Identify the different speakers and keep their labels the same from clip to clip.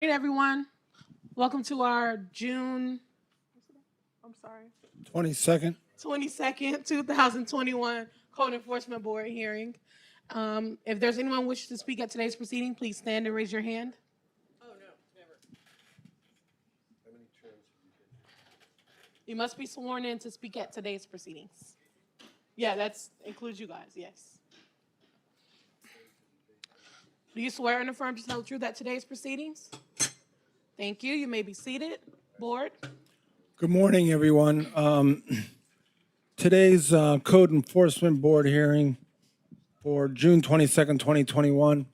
Speaker 1: Hey everyone, welcome to our June,
Speaker 2: 22nd.
Speaker 1: 22nd, 2021 Code Enforcement Board hearing. If there's anyone wishing to speak at today's proceeding, please stand and raise your hand. You must be sworn in to speak at today's proceedings. Yeah, that includes you guys, yes. Do you swear and affirm to tell the truth at today's proceedings? Thank you. You may be seated. Board.
Speaker 2: Good morning, everyone. Today's Code Enforcement Board hearing for June 22nd, 2021.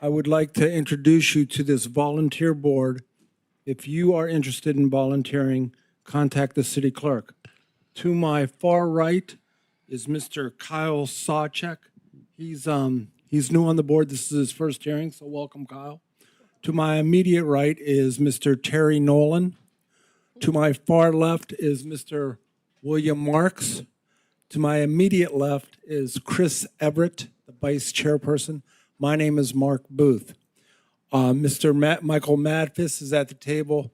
Speaker 2: I would like to introduce you to this volunteer board. If you are interested in volunteering, contact the city clerk. To my far right is Mr. Kyle Sawchek. He's new on the board. This is his first hearing, so welcome, Kyle. To my immediate right is Mr. Terry Nolan. To my far left is Mr. William Marks. To my immediate left is Chris Everett, the vice chairperson. My name is Mark Booth. Mr. Michael Madfis is at the table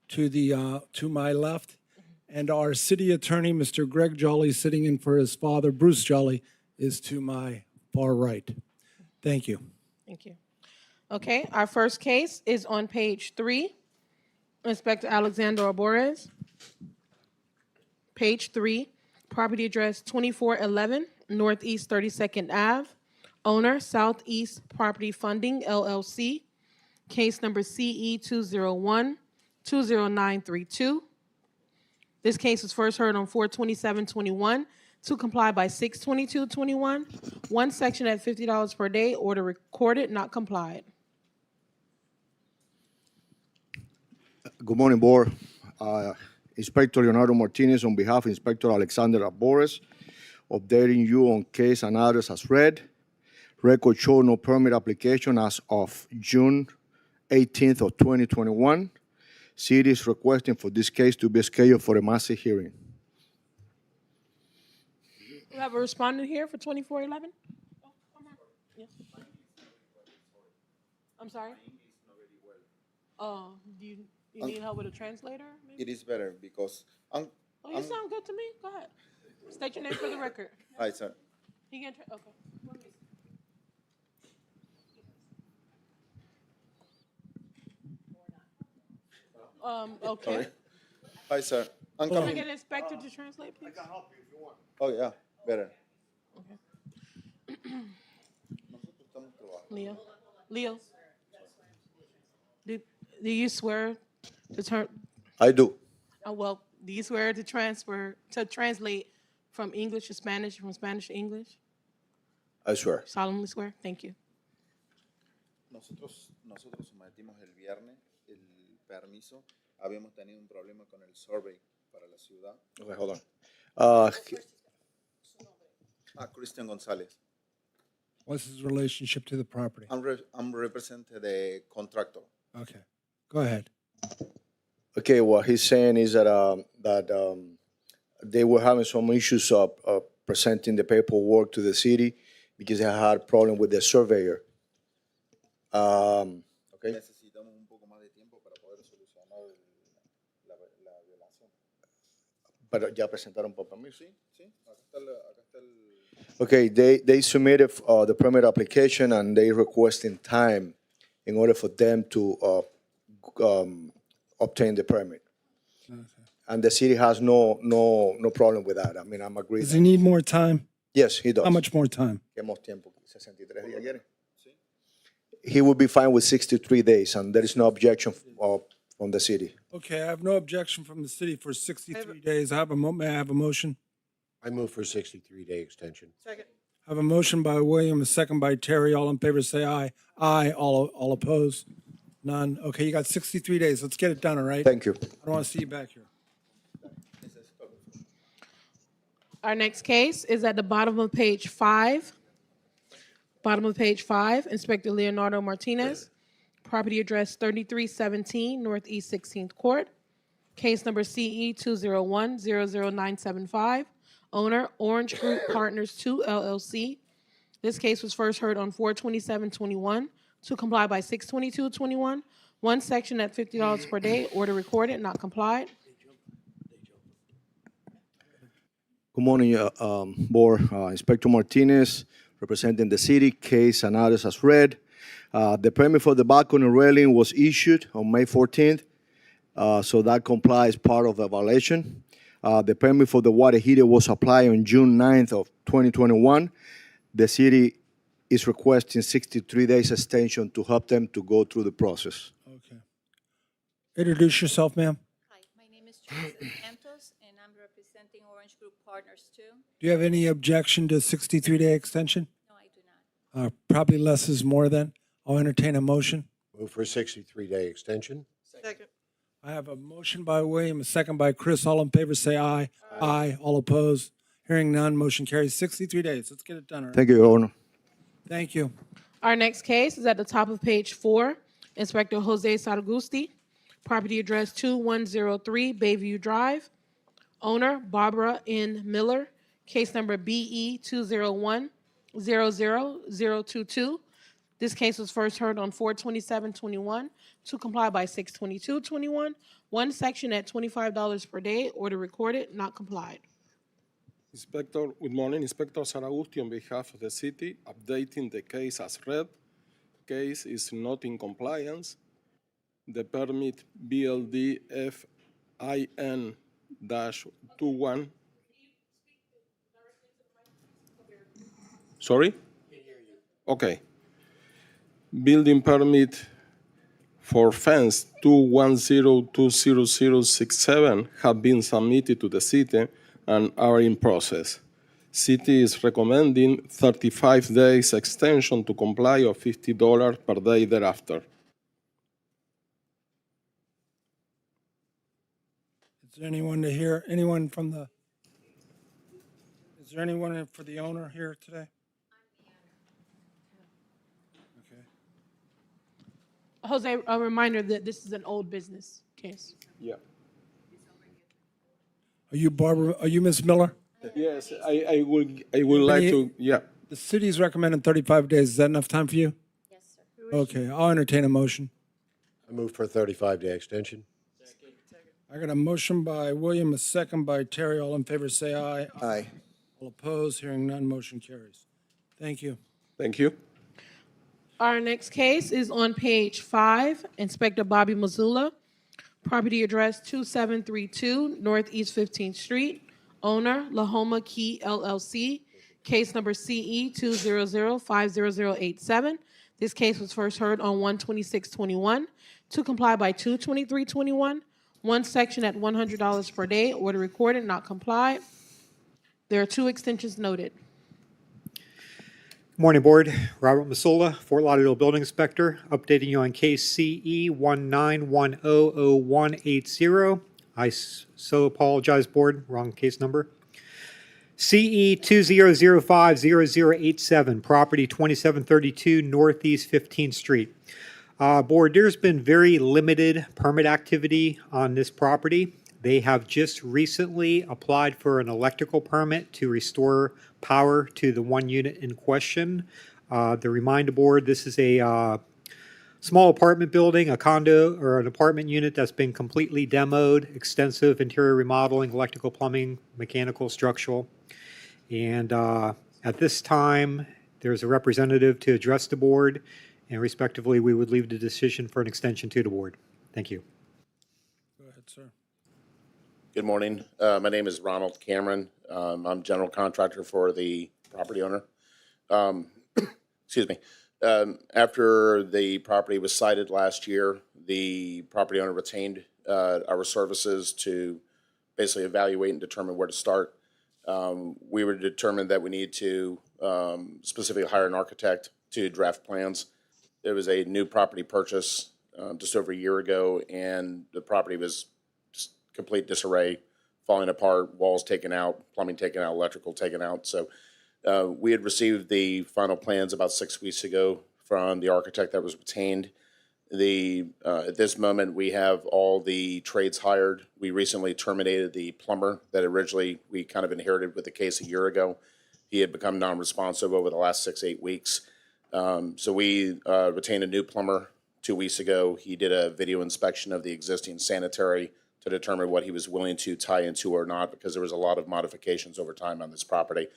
Speaker 2: to my left. And our city attorney, Mr. Greg Jolly, sitting in for his father, Bruce Jolly, is to my far right. Thank you.
Speaker 1: Thank you. Okay, our first case is on page 3. Inspector Alexander Arbores. Page 3, property address 2411 Northeast 32nd Ave. Owner, Southeast Property Funding, LLC. Case number CE 201-20932. This case was first heard on 4/27/21 to comply by 6/22/21. One section at $50 per day, order recorded, not complied.
Speaker 3: Good morning, Board. Inspector Leonardo Martinez on behalf of Inspector Alexander Arbores, updating you on case and others as read. Record show no permit application as of June 18th of 2021. City is requesting for this case to be scheduled for a massive hearing.
Speaker 1: We have a respondent here for 2411? Oh, come on. Yes. I'm sorry? Oh, do you need help with a translator? Maybe?
Speaker 4: It is better because
Speaker 1: Oh, you sound good to me. Go ahead. State your name for the record.
Speaker 4: hi sir.
Speaker 1: He can okay. Okay.
Speaker 4: Sorry. Hi sir. I'm
Speaker 1: Can I
Speaker 4: coming.
Speaker 1: get an inspector to translate, please?
Speaker 4: Oh yeah, better.
Speaker 1: Leo. Leo. Do you swear to
Speaker 3: I do.
Speaker 1: well, do you swear to translate from English to Spanish, from Spanish to English?
Speaker 3: I swear.
Speaker 1: Solemnly swear. Thank you.
Speaker 4: Nosotros sometimos el viernes el permiso. Habíamos tenido un problema con el survey para la ciudad.
Speaker 3: Okay, hold on.
Speaker 4: Christian González.
Speaker 2: What's his relationship to the property?
Speaker 4: I'm representing the contractor.
Speaker 2: Okay, go ahead.
Speaker 3: Okay, what he's saying is that they were having some issues of presenting the paperwork to the city because they had a problem with the surveyor. Okay.
Speaker 4: Necesitamos un poco más de tiempo para poder solucionar la violación.
Speaker 3: Pero ya presentaron por permiso.
Speaker 4: Sí, acá está el
Speaker 3: Okay, they submitted the permit application and they requesting time in order for them to obtain the permit. And the city has no problem with that. I mean, I'm agreeing.
Speaker 2: Does he need more time?
Speaker 3: Yes, he does.
Speaker 2: How much more time?
Speaker 3: Queremos tiempo, 63 días quiere. He will be fine with 63 days, and there is no objection from the city.
Speaker 2: Okay, I have no objection from the city for 63 days. May I have a motion?
Speaker 5: I move for a 63-day extension.
Speaker 1: Second.
Speaker 2: I have a motion by William, a second by Terry. All in favor say aye. Aye. All opposed? None. Okay, you got 63 days. Let's get it done, all right?
Speaker 3: Thank you.
Speaker 2: I don't want to see you back here.
Speaker 1: Our next case is at the bottom of page 5. Bottom of page 5, Inspector Leonardo Martinez. Property address 3317 Northeast 16th Court. Case number CE 201-00975. Owner, Orange Group Partners 2, LLC. This case was first heard on 4/27/21 to comply by 6/22/21. One section at $50 per day. Order recorded, not complied.
Speaker 3: Good morning, Board. Inspector Martinez, representing the city, case and others as read. The permit for the balcony railing was issued on May 14th, so that complies part of the violation. The permit for the water heater was applied on June 9th of 2021. The city is requesting 63 days extension to help them to go through the process.
Speaker 2: Okay. Introduce yourself, ma'am.
Speaker 6: Hi, my name is Teresa Santos, and I'm representing Orange Group Partners too.
Speaker 2: Do you have any objection to 63-day extension?
Speaker 6: No, I do not.
Speaker 2: Probably less is more than. I'll entertain a motion.
Speaker 5: Move for a 63-day extension.
Speaker 2: I have a motion by William, a second by Chris. All in favor, say aye. Aye. All opposed. Hearing none, motion carries 63 days. Let's get it done. All right.
Speaker 3: Thank you, Your Honor.
Speaker 2: Thank you.
Speaker 1: Our next case is at the top of page 4. Inspector Jose Saragusti. Property address 2103 Bayview Drive. Owner Barbara N. Miller. Case number BE 201-00022. This case was first heard on 4/27/21 to comply by 6/22/21. One section at $25 per day. Order recorded, not complied.
Speaker 7: Inspector, good morning. Inspector Saragusti on behalf of the city, updating the case as read. Case is not in compliance. The permit BLD FIN-21. Sorry? Okay. Building permit for fence 210-20067 have been submitted to the city and are in process. City is recommending 35 days extension to comply of $50 per day thereafter.
Speaker 2: Is there anyone to hear? Anyone from the? Is there anyone for the owner here today? Okay.
Speaker 1: Jose, a reminder that this is an old business case.
Speaker 7: Yeah.
Speaker 2: Are you Barbara? Are you Miss Miller?
Speaker 7: Yes, I would like to, yeah.
Speaker 2: The city's recommending 35 days. Is that enough time for you?
Speaker 6: Yes, sir.
Speaker 2: Okay, I'll entertain a motion.
Speaker 5: I move for a 35-day extension.
Speaker 2: I got a motion by William, a second by Terry. All in favor, say aye.
Speaker 3: Aye.
Speaker 2: All opposed, hearing none, motion carries. Thank you.
Speaker 7: Thank you.
Speaker 1: Our next case is on page 5. Inspector Bobby Mazzula. Property address 2732 Northeast 15th Street. Owner, Lahoma Key LLC. Case number CE 200-50087. This case was first heard on 1/26/21 to comply by 2/23/21. One section at $100 per day. Order recorded, not complied. There are 2 extensions noted.
Speaker 8: Morning, Board. Robert Masola, Fort Lauderdale Building Inspector, updating you on case CE 191000180. I so apologize, Board. Wrong case number. CE 200500087, property 2732 Northeast 15th Street. Board, there's been very limited permit activity on this property. They have just recently applied for an electrical permit to restore power to the one unit in question. The reminder, Board, this is a small apartment building, a condo or an apartment unit that's been completely demoed, extensive interior remodeling, electrical, plumbing, mechanical, structural. And at this time, there's a representative to address the Board, and respectively, we would leave the decision for an extension to the Board. Thank you.
Speaker 2: Go ahead, sir.
Speaker 9: Good morning. My name is Ronald Cameron. I'm general contractor for the property owner. Excuse me. After the property was cited last year, the property owner retained our services to basically evaluate and determine where to start. We were determined that we need to specifically hire an architect to draft plans. It was a new property purchase just over a year ago, and the property was just complete disarray, falling apart, walls taken out, plumbing taken out, electrical taken out. So we had received the final plans about 6 weeks ago from the architect that was retained. At this moment, we have all the trades hired. We recently terminated the plumber that originally we kind of inherited with the case a year ago. He had become non-responsive over the last 6-8 weeks. So we retained a new plumber 2 weeks ago, he did a video inspection of the existing sanitary to determine what he was willing to tie into or not, because there was a lot of modifications over time on this property.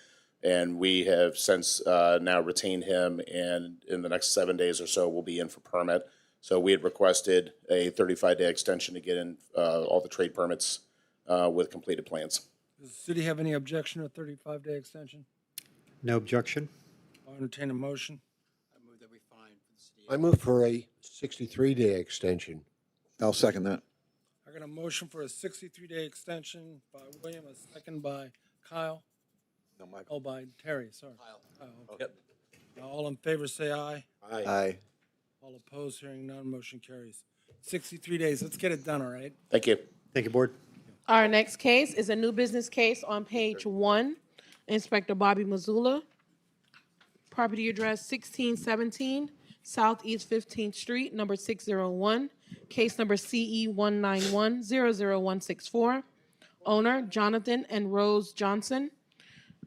Speaker 9: And we have since now retained him, and in the next 7 days or so, we'll be in for permit. So we had requested a 35-day extension to get in all the trade permits with completed plans.
Speaker 2: Does the city have any objection to a 35-day extension?
Speaker 8: No objection.
Speaker 2: I'll entertain a motion.
Speaker 5: I move for a 63-day extension.
Speaker 3: I'll second that.
Speaker 2: I got a motion for a 63-day extension by William, a second by Kyle.
Speaker 3: No, Michael.
Speaker 2: Oh, by Terry, sorry. Kyle. Okay. Now, all in favor, say aye.
Speaker 3: Aye.
Speaker 2: All opposed, hearing none, motion carries. 63 days, let's get it done, all right?
Speaker 9: Thank you.
Speaker 8: Thank you, Board.
Speaker 1: Our next case is a new business case on page 1. Inspector Bobby Mazzula. Property address 1617 Southeast 15th Street, number 601. Case number CE 191-00164. Owner Jonathan and Rose Johnson.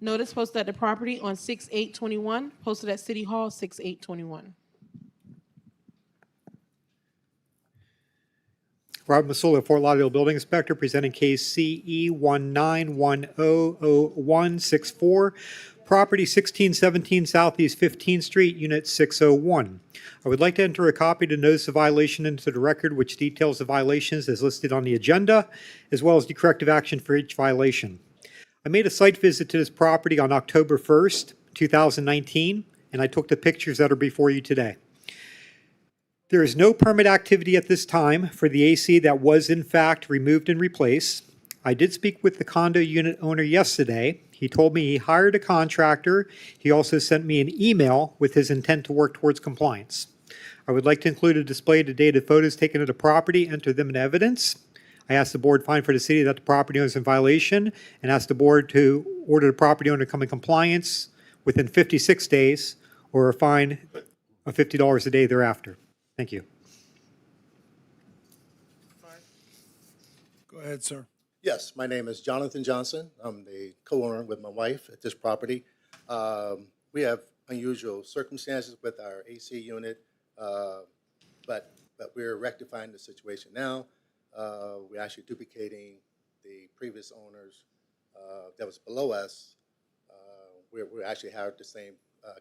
Speaker 1: Notice posted at the property on 6/8/21. Posted at City Hall 6/8/21.
Speaker 8: Robert Masula, Fort Lauderdale Building Inspector, presenting case CE 191000164, property 1617 Southeast 15th Street, Unit 601. I would like to enter a copy to notice of violation into the record, which details the violations as listed on the agenda, as well as the corrective action for each violation. I made a site visit to this property on October 1st, 2019, and I took the pictures that are before you today. There is no permit activity at this time for the AC that was in fact removed and replaced. I did speak with the condo unit owner yesterday. He told me he hired a contractor. He also sent me an email with his intent to work towards compliance. I would like to include a display of the dated photos taken of the property, enter them in evidence. I asked the board find for the city that the property owner is in violation, and asked the board to order the property owner to come in compliance within 56 days or a fine of $50 a day thereafter. Thank you.
Speaker 2: Go ahead, sir.
Speaker 10: Yes, my name is Jonathan Johnson. I'm the co-owner with my wife at this property. We have unusual circumstances with our AC unit, but we're rectifying the situation now. We're actually duplicating the previous owners that was below us. We actually hired the same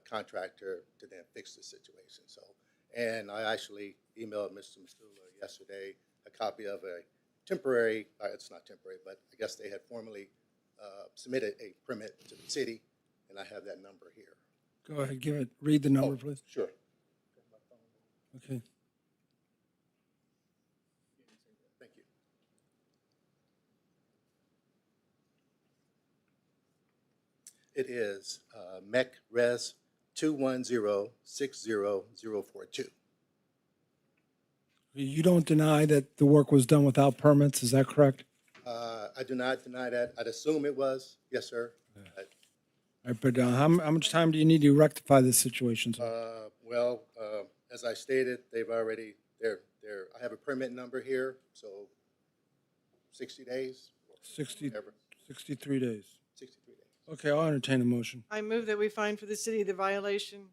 Speaker 10: contractor to then fix the situation. So, and I actually emailed Mr. Masula yesterday a copy of a temporary, it's not temporary, but I guess they had formally submitted a permit to the city, and I have that number here.
Speaker 2: Go ahead, read the number, please.
Speaker 10: Sure.
Speaker 2: Okay.
Speaker 10: Thank you. It is MEC Res 210-60042.
Speaker 2: You don't deny that the work was done without permits, is that correct?
Speaker 10: I do not deny that. I'd assume it was. Yes, sir.
Speaker 2: All right, but how much time do you need to rectify this situation, sir?
Speaker 10: Well, as I stated, they've already, I have a permit number here, so 60 days?
Speaker 2: 60,
Speaker 10: Whatever.
Speaker 2: 63 days.
Speaker 10: 63 days.
Speaker 2: Okay, I'll entertain a motion.
Speaker 11: I move that we find for the city the violation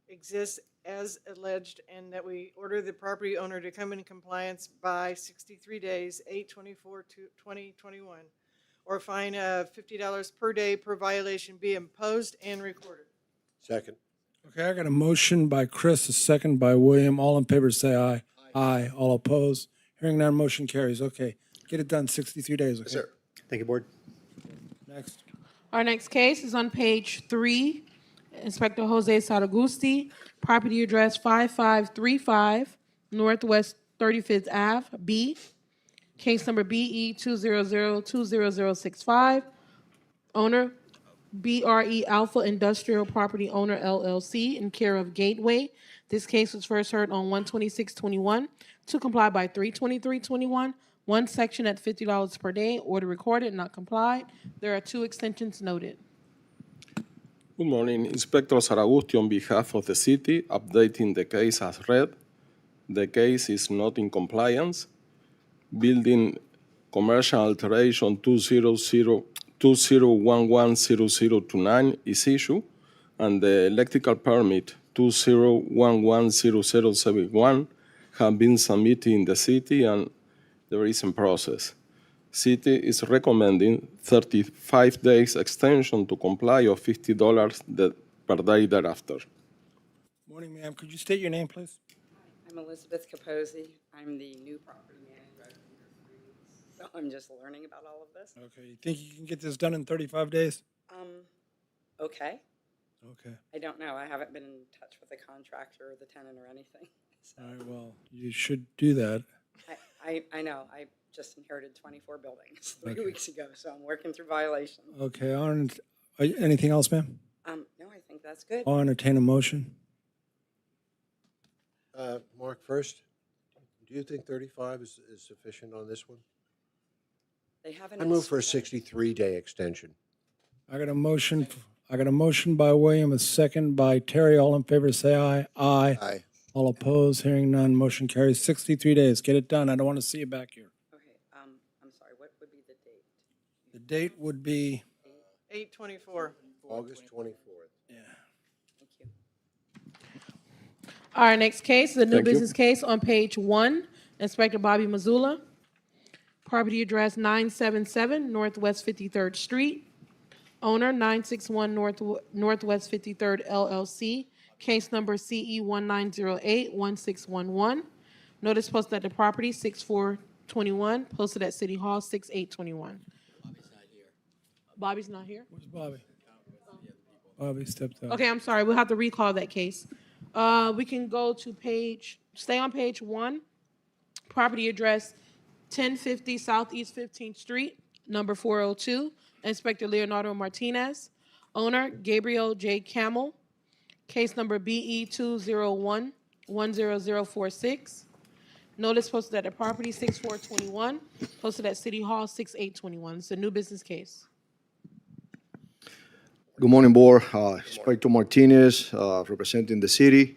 Speaker 11: exists as alleged, and that we order the property owner to come in compliance by 63 days, 8/24/2021, or fine of $50 per day per violation be imposed and recorded.
Speaker 5: Second.
Speaker 2: Okay, I got a motion by Chris, a second by William. All in favor, say aye. Aye. All opposed? Hearing none, motion carries. Okay, get it done, 63 days, okay?
Speaker 10: Yes, sir.
Speaker 8: Thank you, Board.
Speaker 2: Next.
Speaker 1: Our next case is on page 3. Inspector Jose Saragusti, property address 5535 Northwest 35th Ave, B. Case number BE 200200065. Owner BRE Alpha Industrial Property Owner LLC in care of Gateway. This case was first heard on 1/26/21 to comply by 3/23/21. One section at $50 per day, order recorded, not complied. There are 2 extensions noted.
Speaker 7: Good morning, Inspector Saragusti on behalf of the city, updating the case as read. The case is not in compliance. Building commercial alteration 201100029 is issued, and the electrical permit 201100071 have been submitted in the city and there is in process. City is recommending 35 days extension to comply of $50 per day thereafter.
Speaker 2: Morning, ma'am. Could you state your name, please?
Speaker 12: I'm Elizabeth Capozzi. I'm the new property manager at Cedar Springs. So I'm just learning about all of this.
Speaker 2: Okay. You think you can get this done in 35 days?
Speaker 12: Okay.
Speaker 2: Okay.
Speaker 12: I don't know. I haven't been in touch with the contractor or the tenant or anything. So
Speaker 2: All right, well, you should do that.
Speaker 12: I know. I just inherited 24 buildings 3
Speaker 2: Okay.
Speaker 12: weeks ago, so I'm working through violations.
Speaker 2: Okay. Anything else, ma'am?
Speaker 12: No, I think that's good.
Speaker 2: I'll entertain a motion.
Speaker 5: Mark, first, do you think 35 is sufficient on this one?
Speaker 12: They haven't.
Speaker 5: I move for a 63-day extension.
Speaker 2: I got a motion. I got a motion by William, a second by Terry. All in favor, say aye. Aye.
Speaker 5: Aye.
Speaker 2: All opposed, hearing none, motion carries. 63 days. Get it done. I don't want to see you back here.
Speaker 12: Okay. I'm sorry. What would be the date?
Speaker 2: The date would be,
Speaker 11: 8/24.
Speaker 5: August 24th.
Speaker 2: yeah.
Speaker 12: Thank you.
Speaker 1: Our next case is a new
Speaker 7: Thank you.
Speaker 1: business case on page 1. Inspector Bobby Mazzula. Property address 977 Northwest 53rd Street. Owner 961 Northwest 53rd LLC. Case number CE 1908-1611. Notice posted at the property 6/4/21. Posted at City Hall 6/8/21. Bobby's not here.
Speaker 2: Where's Bobby? Bobby stepped out.
Speaker 1: Okay, I'm sorry. We'll have to recall that case. We can go to stay on page 1. Property address 1050 Southeast 15th Street, number 402. Inspector Leonardo Martinez. Owner Gabriel J. Camel. Case number BE 201-10046. Notice posted at the property 6/4/21. Posted at City Hall 6/8/21. It's a new business case.
Speaker 3: Good morning, Board. Inspector Martinez, representing the city.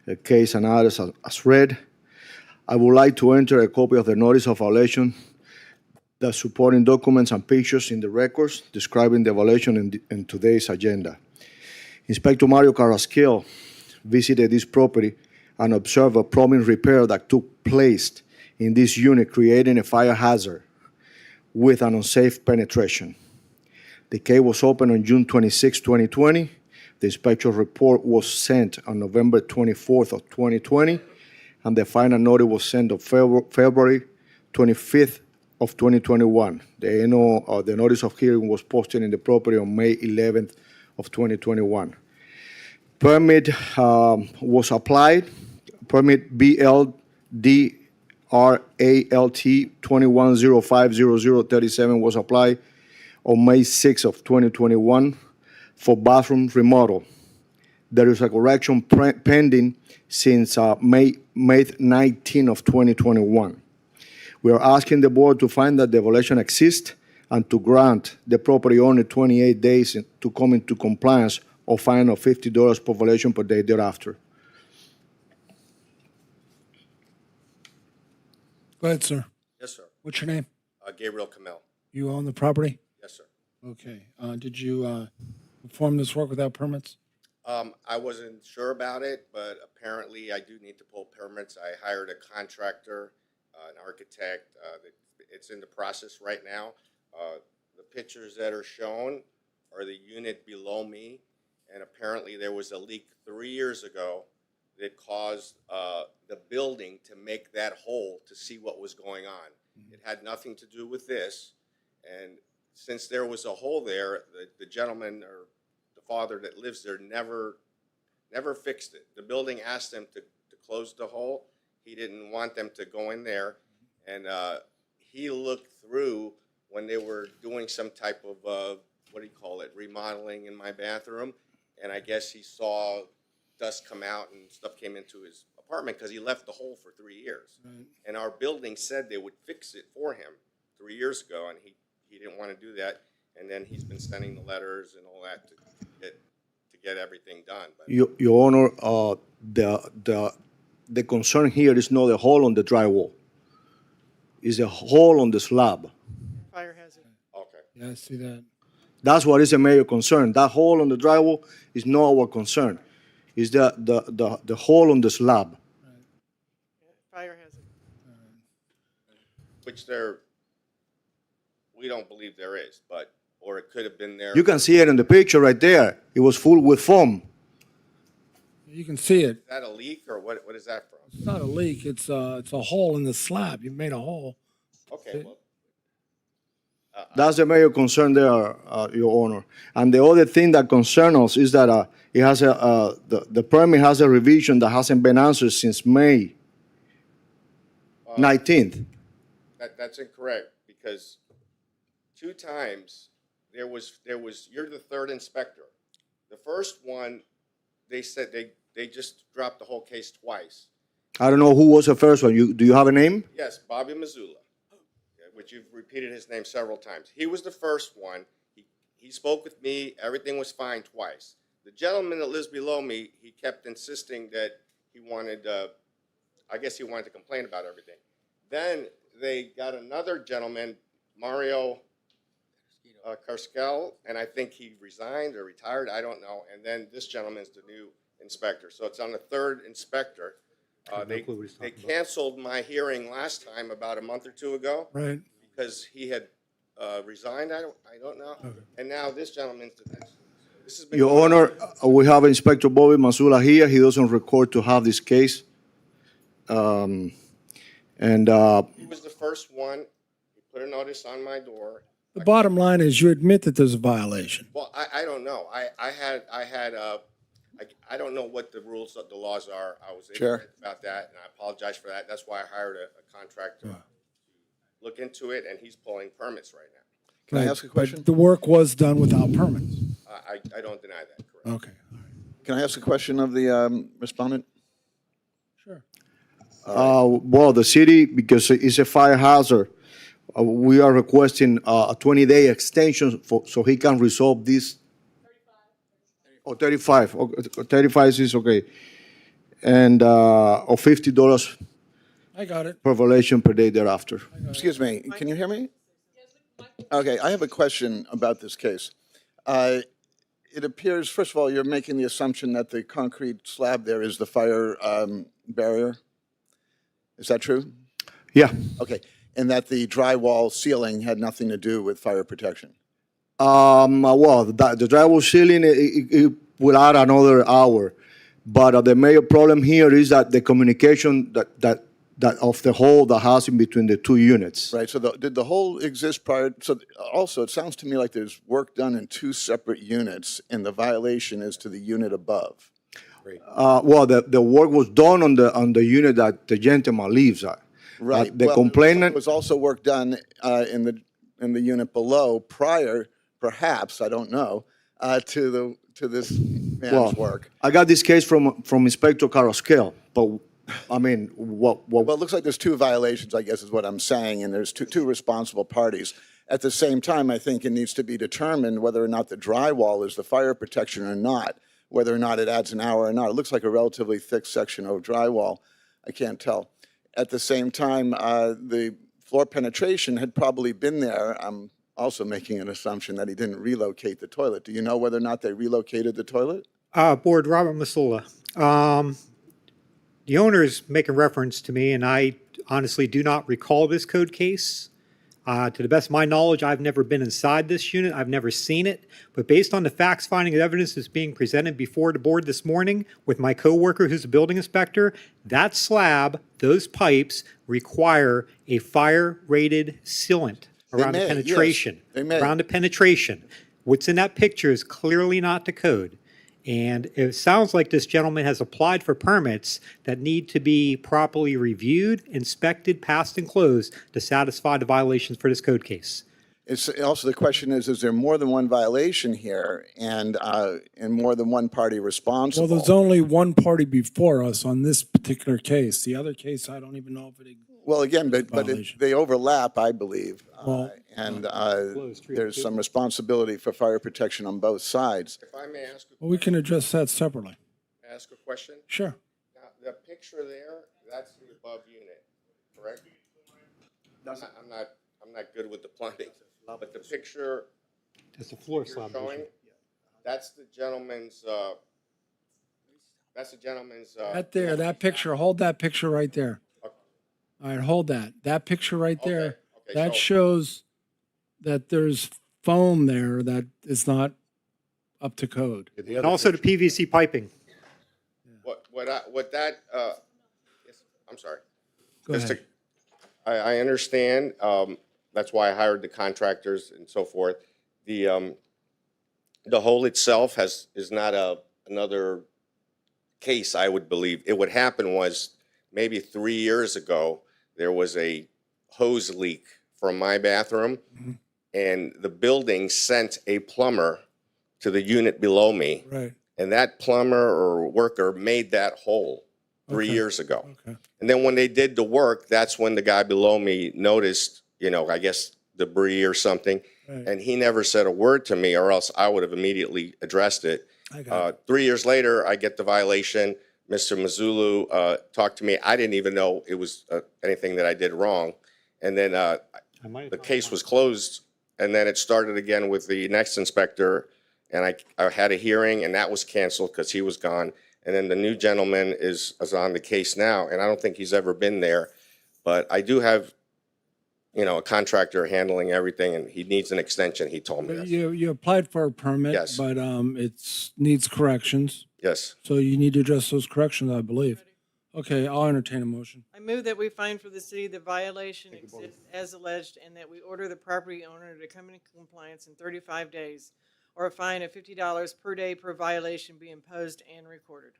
Speaker 3: The case and others as read. I would like to enter a copy of the notice of violation, the supporting documents and pictures in the records describing the violation in today's agenda. Inspector Mario Carrasquillo visited this property and observed a plumbing repair that took place in this unit, creating a fire hazard with an unsafe penetration. The case was opened on June 26, 2020. The inspection report was sent on November 24th of 2020, and the final notice was sent on February 25th of 2021. The notice of hearing was posted in the property on May 11th of 2021. Permit was applied. Permit BLDRALT 21050037 was applied on May 6th of 2021 for bathroom remodel. There is a correction pending since May 19 of 2021. We are asking the board to find that the violation exists and to grant the property owner 28 days to come into compliance or fine of $50 per violation per day thereafter.
Speaker 2: Go ahead, sir.
Speaker 5: Yes, sir.
Speaker 2: What's your name?
Speaker 5: Gabriel Kamel.
Speaker 2: You own the property?
Speaker 5: Yes, sir.
Speaker 2: Okay. Did you perform this work without permits?
Speaker 13: I wasn't sure about it, but apparently I do need to pull permits. I hired a contractor, an architect. It's in the process right now. The pictures that are shown are the unit below me, and apparently there was a leak 3 years ago that caused the building to make that hole to see what was going on. It had nothing to do with this, and since there was a hole there, the gentleman or the father that lives there never fixed it. The building asked them to close the hole. He didn't want them to go in there, and he looked through when they were doing some type of remodeling in my bathroom, and I guess he saw dust come out and stuff came into his apartment because he left the hole for 3 years.
Speaker 2: Right.
Speaker 13: And our building said they would fix it for him 3 years ago, and he didn't want to do that. And then he's been sending the letters and all that to get everything done. But
Speaker 3: Your Honor, the concern here is not the hole on the drywall. It's a hole on the slab.
Speaker 11: Fire hazard.
Speaker 13: okay.
Speaker 2: Yeah, I see that.
Speaker 3: That's what is a major concern. That hole on the drywall is not our concern. It's the hole on the slab.
Speaker 11: Fire
Speaker 13: which we don't believe there is, but, or it could have been there.
Speaker 3: You can see it in the picture right there. It was full with foam.
Speaker 2: You can see it.
Speaker 13: Is that a leak or what is that from?
Speaker 2: It's not a leak. It's a hole in the slab. You made a hole.
Speaker 13: Okay, well,
Speaker 3: That's the major concern there, Your Honor. And the other thing that concerns us is that it has the permit has a revision that hasn't been answered since May 19th.
Speaker 13: that's incorrect, because 2 times there was, you're the 3rd inspector. The first one, they said they just dropped the whole case twice.
Speaker 3: I don't know who was the first one. Do you have a name?
Speaker 13: Yes, Bobby Missoula, which you've repeated his name several times. He was the first one. He spoke with me. Everything was fine twice. The gentleman that lives below me, he kept insisting that he wanted, I guess he wanted to complain about everything. Then they got another gentleman, Mario Karskel, and I think he resigned or retired, I don't know. And then this gentleman's the new inspector. So it's on the 3rd inspector. They canceled my hearing last time about a month or 2 ago.
Speaker 2: Right.
Speaker 13: Because he had resigned, I don't know.
Speaker 2: Okay.
Speaker 13: And now this gentleman's, this has been.
Speaker 3: Your
Speaker 13: going on.
Speaker 3: Honor, we have Inspector Bobby Masula here. He doesn't record to have this case.
Speaker 13: He was the first one. He put a notice on my door.
Speaker 2: The bottom line is you admit that there's a violation.
Speaker 13: Well, I don't know. I don't know what the rules, the laws are. I was ignorant about that, and I apologize for that. That's why I hired a contractor to look into it, and he's pulling permits right now.
Speaker 5: Can I ask a question?
Speaker 2: But the work was done without permits.
Speaker 13: I don't deny that, correct.
Speaker 2: Okay.
Speaker 5: Can I ask a question of the respondent?
Speaker 2: Sure.
Speaker 3: Well, the city, because it's a fire hazard, we are requesting a 20-day extension so he can resolve this. 35. 35 is okay. And or $50
Speaker 2: I got it.
Speaker 3: per violation per day thereafter.
Speaker 5: Excuse me, can you hear me? Okay, I have a question about this case. It appears, first of all, you're making the assumption that the concrete slab there is the fire barrier. Is that true?
Speaker 3: Yeah.
Speaker 5: Okay, and that the drywall ceiling had nothing to do with fire protection?
Speaker 3: Well, the drywall ceiling, it will add another hour. But the major problem here is that the communication that of the hole that has in between the 2 units.
Speaker 5: Right, so did the hole exist prior? So also, it sounds to me like there's work done in 2 separate units, and the violation is to the unit above.
Speaker 3: Well, the work was done on the unit that the gentleman lives at.
Speaker 5: Right.
Speaker 3: The complainant
Speaker 5: was also work done in the unit below prior, perhaps, I don't know, to this man's work.
Speaker 3: I got this case from Inspector Carrasquel, but I mean, what?
Speaker 5: Well, it looks like there's 2 violations, I guess is what I'm saying, and there's two responsible parties. At the same time, I think it needs to be determined whether or not the drywall is the fire protection or not, whether or not it adds an hour or not. It looks like a relatively thick section of drywall. I can't tell. At the same time, the floor penetration had probably been there. I'm also making an assumption that he didn't relocate the toilet. Do you know whether or not they relocated the toilet?
Speaker 8: Board, Robert Masula. The owner is making reference to me, and I honestly do not recall this code case. To the best of my knowledge, I've never been inside this unit. I've never seen it. But based on the facts, finding, and evidence that's being presented before the board this morning with my coworker who's a building inspector, that slab, those pipes require a fire-rated sealant around the penetration.
Speaker 5: Yes, they may.
Speaker 8: Around the penetration. What's in that picture is clearly not the code. And it sounds like this gentleman has applied for permits that need to be properly reviewed, inspected, passed, and closed to satisfy the violations for this code case.
Speaker 5: It's also, the question is there more than one violation here and more than one party responsible?
Speaker 2: Well, there's only one party before us on this particular case. The other case, I don't even know if it.
Speaker 5: Well, again, but they overlap, I believe.
Speaker 2: Well,
Speaker 5: There's some responsibility for fire protection on both sides.
Speaker 13: If I may ask
Speaker 2: Well, we can address that separately.
Speaker 13: a question?
Speaker 2: Sure.
Speaker 13: Now, the picture there, that's the above unit, correct? I'm not good with the plumbing, but the picture
Speaker 8: That's the floor
Speaker 13: you're
Speaker 8: slab.
Speaker 13: showing, that's the gentleman's,
Speaker 2: Right there, that picture, hold that picture right there. All right, hold that. That picture right there,
Speaker 3: okay,
Speaker 2: that
Speaker 3: so-
Speaker 2: shows that there's foam there that is not up to code.
Speaker 5: The
Speaker 8: And
Speaker 5: other
Speaker 8: also the
Speaker 5: picture-
Speaker 8: PVC piping.
Speaker 3: What that, yes, I'm sorry.
Speaker 2: Go
Speaker 3: Just to-
Speaker 2: ahead.
Speaker 3: I understand, that's why I hired the contractors and so forth. The hole itself is not another case, I would believe. What happened was, maybe 3 years ago, there was a hose leak from my bathroom, and the building sent a plumber to the unit below me,
Speaker 2: Right,
Speaker 3: and that plumber or worker made that hole 3
Speaker 2: Okay.
Speaker 3: years ago.
Speaker 2: okay.
Speaker 3: And then when they did the work, that's when the guy below me noticed, I guess debris or something.
Speaker 2: Right.
Speaker 3: And he never said a word to me, or else I would have immediately addressed it.
Speaker 2: I got it.
Speaker 3: 3 years later, I get the violation. Mr. Mazzulu talked to me. I didn't even know it was anything that I did wrong. And then the case was closed, and then it started again with the next inspector. And I had a hearing, and that was canceled because he was gone. And then the new gentleman is on the case now, and I don't think he's ever been there. But I do have, a contractor handling everything, and he needs an extension, he told me. Yes.
Speaker 2: You applied for a permit.
Speaker 3: Yes.
Speaker 2: But needs corrections.
Speaker 3: Yes.
Speaker 2: So you need to address those corrections, I believe. Okay, I'll entertain a motion.
Speaker 11: I move that we find for the city the violation exists as alleged and that we order the property owner to come into compliance in 35 days or a fine of $50 per day per violation be imposed and recorded.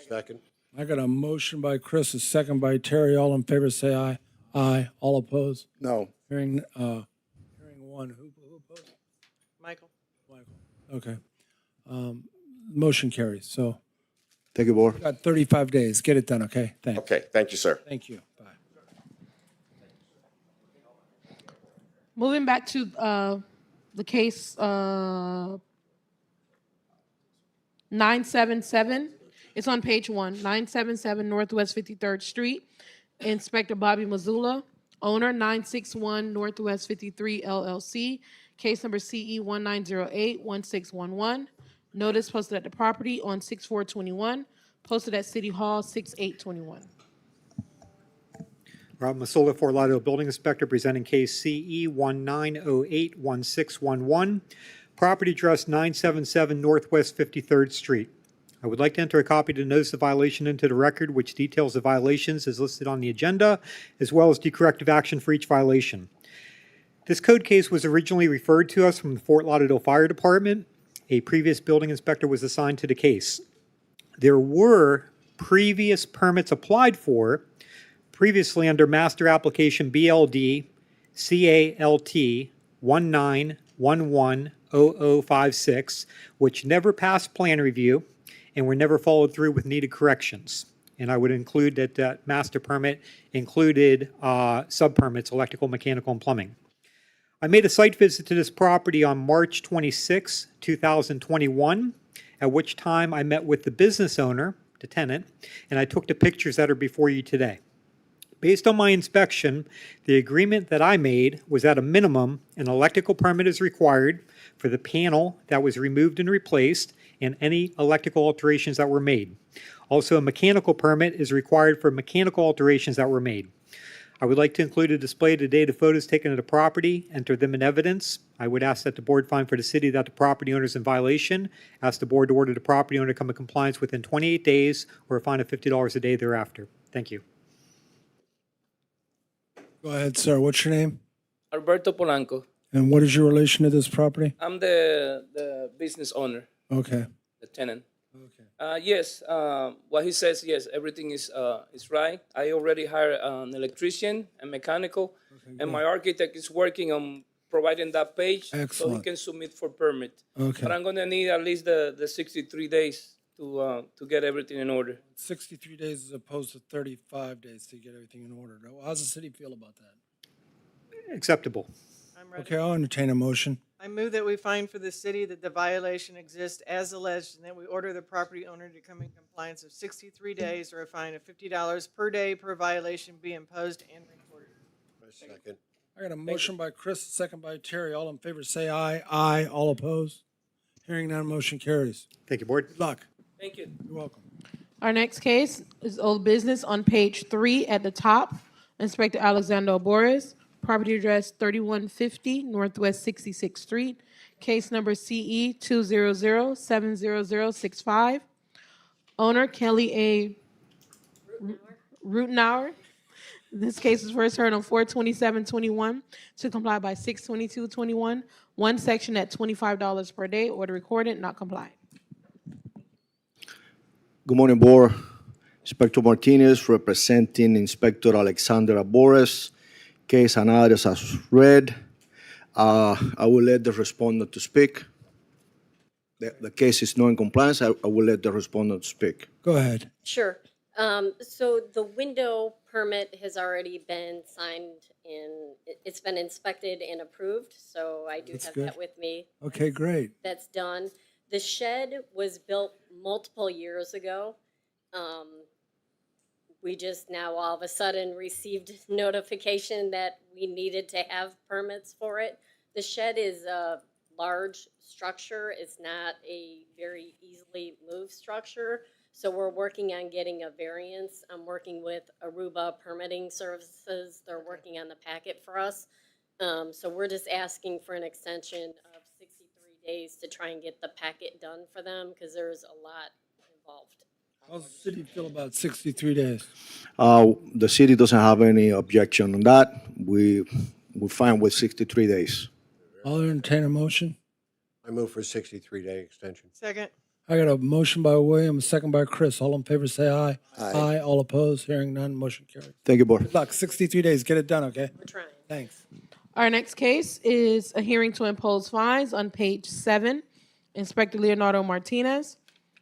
Speaker 5: Second.
Speaker 2: I got a motion by Chris, a second by Terry. All in favor, say aye. Aye. All opposed?
Speaker 5: No.
Speaker 2: Hearing one. Who opposed?
Speaker 11: Michael?
Speaker 2: Okay. Motion carries. So
Speaker 3: Thank you, Board.
Speaker 2: got 35 days. Get it done, okay? Thanks.
Speaker 3: Okay, thank you, sir.
Speaker 2: Thank you. Bye.
Speaker 1: Moving back to the case 977. It's on page 1, 977 Northwest 53rd Street. Inspector Bobby Mazzula, owner 961 Northwest 53 LLC. Case number CE 1908-1611. Notice posted at the property on 6/4/21. Posted at City Hall 6/8/21.
Speaker 8: Rob Masola, Fort Lauderdale Building Inspector, presenting case CE 1908-1611. Property address 977 Northwest 53rd Street. I would like to enter a copy to notice the violation into the record, which details the violations as listed on the agenda, as well as the corrective action for each violation. This code case was originally referred to us from the Fort Lauderdale Fire Department. A previous building inspector was assigned to the case. There were previous permits applied for previously under Master Application BLD CALT 19110056, which never passed plan review and were never followed through with needed corrections. And I would include that that master permit included sub-permits, electrical, mechanical, and plumbing. I made a site visit to this property on March 26, 2021, at which time I met with the business owner, the tenant, and I took the pictures that are before you today. Based on my inspection, the agreement that I made was at a minimum, an electrical permit is required for the panel that was removed and replaced and any electrical alterations that were made. Also, a mechanical permit is required for mechanical alterations that were made. I would like to include a display of the data photos taken of the property, enter them in evidence. I would ask that the board find for the city that the property owner is in violation. Ask the board to order the property owner to come in compliance within 28 days or a fine of $50 a day thereafter. Thank you.
Speaker 2: Go ahead, sir. What's your name?
Speaker 14: Alberto Polanco.
Speaker 2: And what is your relation to this property?
Speaker 14: I'm the business owner,
Speaker 2: Okay.
Speaker 14: the tenant.
Speaker 2: Okay.
Speaker 14: Yes, what he says, yes, everything is right. I already hired an electrician and mechanical, and my architect is working on providing that page so he
Speaker 2: Excellent.
Speaker 14: can submit for permit.
Speaker 2: Okay.
Speaker 14: But I'm gonna need at least the 63 days to get everything in order.
Speaker 2: 63 days as opposed to 35 days to get everything in order. Now, how's the city feel about that?
Speaker 8: Acceptable.
Speaker 11: I'm ready.
Speaker 2: Okay, I'll entertain a motion.
Speaker 11: I move that we find for the city that the violation exists as alleged and that we order the property owner to come in compliance of 63 days or a fine of $50 per day per violation be imposed and recorded.
Speaker 5: Second.
Speaker 2: I got a motion by Chris, a second by Terry. All in favor, say aye. Aye. All opposed? Hearing none, motion carries.
Speaker 8: Thank you, board.
Speaker 2: Good luck.
Speaker 14: Thank you.
Speaker 2: You're welcome.
Speaker 1: Our next case is old business on page 3 at the top. Inspector Alexander Boris, property address 3150 Northwest 66th Street, case number CE 200-70065. Owner Kelly A. Rutenauer. This case is first heard on 4/27/21 to comply by 6/22/21. One section at $25 per day. Order recorded, not complied.
Speaker 3: Good morning, Board. Inspector Martinez representing Inspector Alexander Abores. Case and address as read. I will let the respondent to speak. The case is not in compliance. I will let the respondent speak.
Speaker 2: Go ahead.
Speaker 15: Sure. So the window permit has already been signed and it's been inspected and approved, so I do
Speaker 2: That's
Speaker 15: have
Speaker 2: good.
Speaker 15: that with me.
Speaker 2: Okay, great.
Speaker 15: That's done. The shed was built multiple years ago. We just now all of a sudden received notification that we needed to have permits for it. The shed is a large structure. It's not a very easily moved structure. So we're working on getting a variance. I'm working with Aruba Permitting Services. They're working on the packet for us. So we're just asking for an extension of 63 days to try and get the packet done for them because there's a lot involved.
Speaker 2: How's the city feel about 63 days?
Speaker 3: The city doesn't have any objection on that. We're fine with 63 days.
Speaker 2: I'll entertain a motion.
Speaker 16: I move for a 63-day extension.
Speaker 11: Second.
Speaker 2: I got a motion by William, a second by Chris. All in favor, say aye.
Speaker 16: Aye.
Speaker 2: All opposed, hearing none, motion carries.
Speaker 3: Thank you, Board.
Speaker 2: Good luck. 63 days. Get it done, okay?
Speaker 15: We're trying.
Speaker 2: Thanks.
Speaker 1: Our next case is a hearing to impose fines on page 7. Inspector Leonardo Martinez,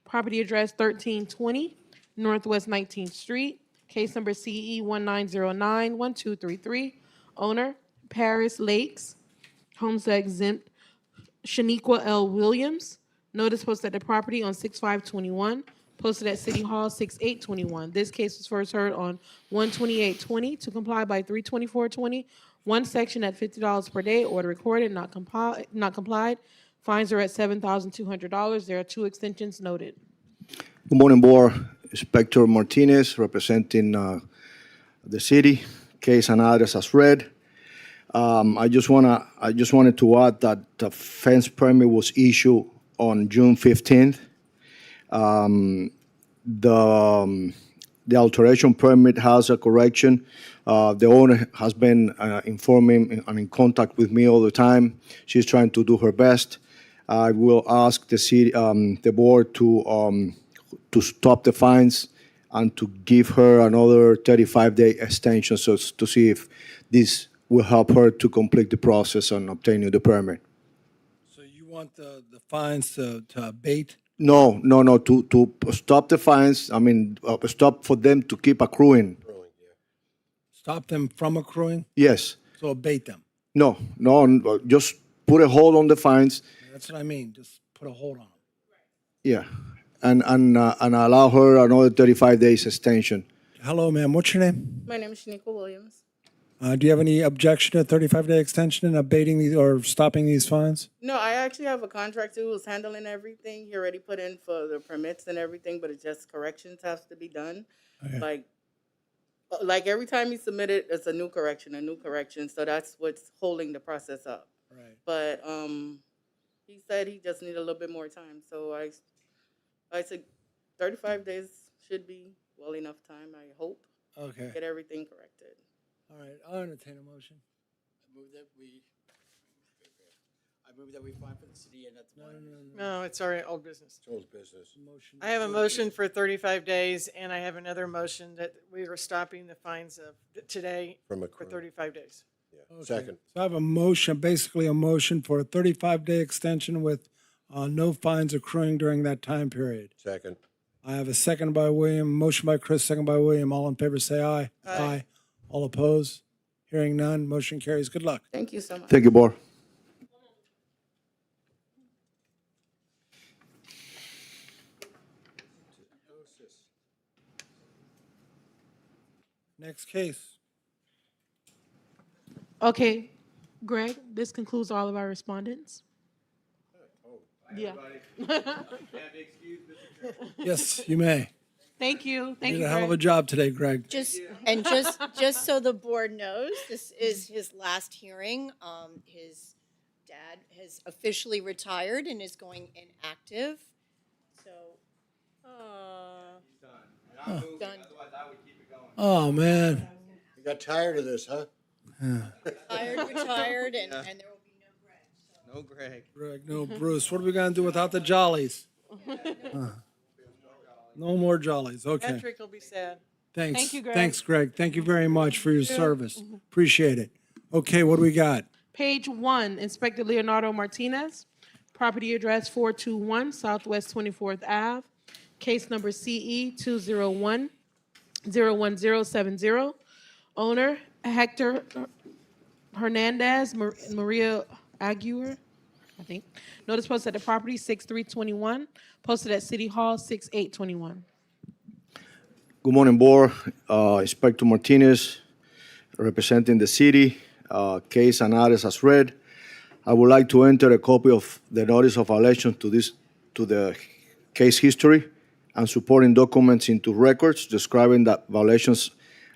Speaker 1: property address 1320 Northwest 19th Street, case number CE 19091233. Owner Paris Lakes, homestead exempt Shaniqua L. Williams. Notice posted at the property on 6/5/21, posted at City Hall 6/8/21. This case was first heard on 1/28/20 to comply by 3/24/20. One section at $50 per day. Order recorded, not complied. Fines are at $7,200. There are 2 extensions noted.
Speaker 3: Good morning, Board. Inspector Martinez representing the city. Case and address as read. I just wanted to add that the fence permit was issued on June 15th. The alteration permit has a correction. The owner has been informing and in contact with me all the time. She's trying to do her best. I will ask the city, the board to stop the fines and to give her another 35-day extension so to see if this will help her to complete the process on obtaining the permit.
Speaker 2: So you want the fines to abate?
Speaker 3: No, to stop the fines, I mean, stop for them to keep accruing.
Speaker 2: Stop them from accruing?
Speaker 3: Yes.
Speaker 2: So abate them?
Speaker 3: No, just put a hold on the fines,
Speaker 2: That's what I mean. Just put a hold on them.
Speaker 3: yeah, and allow her another 35 days extension.
Speaker 2: Hello, ma'am. What's your name?
Speaker 17: My name is Shaniqua Williams.
Speaker 2: Do you have any objection to a 35-day extension in abating these or stopping these fines?
Speaker 17: No, I actually have a contractor who's handling everything. He already put in for the permits and everything, but it's just corrections has to be done.
Speaker 2: Okay.
Speaker 17: Like every time he submitted, it's a new correction. So that's what's holding the process up.
Speaker 2: Right.
Speaker 17: But he said he just needed a little bit more time. So I said 35 days should be well enough time, I hope.
Speaker 2: Okay.
Speaker 17: Get everything corrected.
Speaker 2: All right. I'll entertain a motion.
Speaker 16: I move that we fine for the city and that's
Speaker 11: No, it's already old business.
Speaker 16: It's old business.
Speaker 2: Motion.
Speaker 11: I have a motion for 35 days, and I have another motion that we are stopping the fines of today
Speaker 16: From
Speaker 11: for
Speaker 16: accruing.
Speaker 11: 35 days.
Speaker 16: Yeah.
Speaker 2: Okay.
Speaker 16: Second.
Speaker 2: So I have a motion, basically a motion for a 35-day extension with no fines accruing during that time period.
Speaker 16: Second.
Speaker 2: I have a second by William, motion by Chris, second by William. All in favor, say aye.
Speaker 11: Aye.
Speaker 2: All opposed? Hearing none, motion carries. Good luck.
Speaker 17: Thank you so much.
Speaker 3: Thank you, Board.
Speaker 2: Next case.
Speaker 1: Okay, Greg, this concludes all of our respondents. Yeah.
Speaker 2: Yes, you may.
Speaker 1: Thank you.
Speaker 2: You
Speaker 1: Thank
Speaker 2: did
Speaker 1: you,
Speaker 2: a hell of a
Speaker 1: Greg.
Speaker 2: job today, Greg.
Speaker 18: Just so the board knows, this is his last hearing. His dad has officially retired and is going inactive. So, done.
Speaker 2: Oh, man.
Speaker 16: You got tired of this, huh?
Speaker 18: Retired, and there will be no Greg.
Speaker 16: No Greg.
Speaker 2: Greg, no Bruce. What are we going to do without the jollies? No more jollies. Okay.
Speaker 11: Patrick will be sad.
Speaker 2: Thanks.
Speaker 1: Thank you, Greg.
Speaker 2: Thanks, Greg. Thank you very much for your service. Appreciate it. Okay, what do we got?
Speaker 1: Page 1, Inspector Leonardo Martinez. Property address 421 Southwest 24th Ave. Case number CE 201-01070. Owner Hector Hernandez, Maria Aguirre, I think. Notice posted at the property 6/3/21. Posted at City Hall 6/8/21.
Speaker 3: Good morning, Board. Inspector Martinez, representing the city. Case and address as read. I would like to enter a copy of the notice of violation to the case history and supporting documents into records describing the violations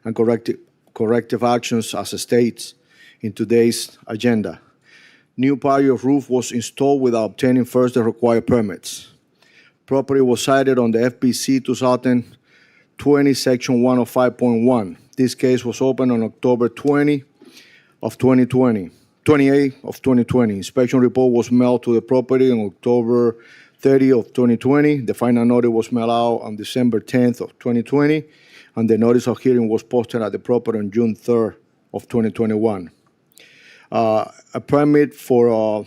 Speaker 3: and corrective actions as states in today's agenda. New patio roof was installed without obtaining first the required permits. Property was cited on the FPC 2020 Section 105.1. This case was opened on October 28 of 2020. Inspection report was mailed to the property on October 30 of 2020. The final notice was mailed out on December 10th of 2020, and the notice of hearing was posted at the property on June 3rd of 2021. A permit for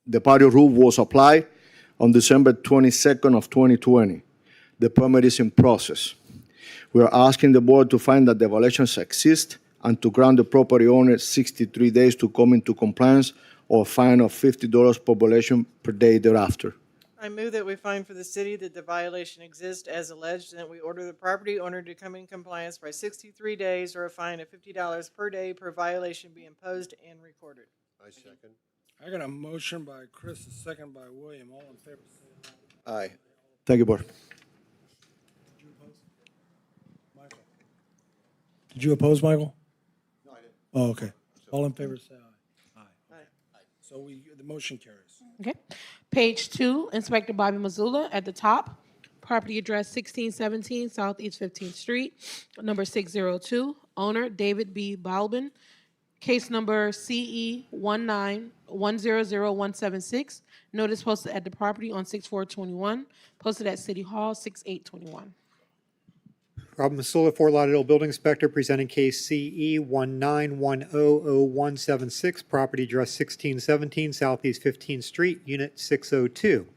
Speaker 3: the patio roof was applied on December 22nd of 2020. The permit is in process. We are asking the board to find that the violations exist and to grant the property owner 63 days to come into compliance or a fine of $50 per violation per day thereafter.
Speaker 11: I move that we find for the city that the violation exists as alleged, and that we order the property owner to come in compliance by 63 days or a fine of $50 per day per violation be imposed and recorded.
Speaker 16: I second.
Speaker 2: I got a motion by Chris, a second by William. All in favor, say
Speaker 3: Aye. Thank you, Board.
Speaker 2: Michael. Did you oppose, Michael? No, I didn't. Oh, okay. All in favor, say aye. Aye. So the motion carries.
Speaker 1: Okay. Page 2, Inspector Bobby Mazzula at the top. Property address 1617 Southeast 15th Street, number 602. Owner David B. Balbin. Case number CE 191000176. Notice posted at the property on 6/4/21. Posted at City Hall 6/8/21.
Speaker 8: Robin Masula, Fort Lauderdale Building Inspector, presenting case CE 191000176, property address 1617 Southeast 15th Street, Unit 602.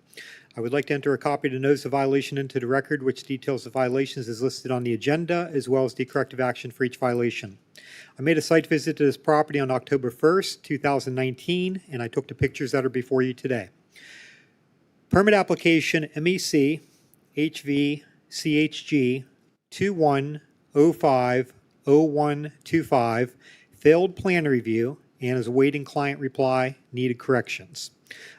Speaker 8: I would like to enter a copy of the notice of violation into the record, which details the violations as listed on the agenda, as well as the corrective action for each violation. I made a site visit to this property on October 1st, 2019, and I took the pictures that are before you today. Permit application MEC HV CHG 21050125, failed plan review, and is awaiting client reply, needed corrections.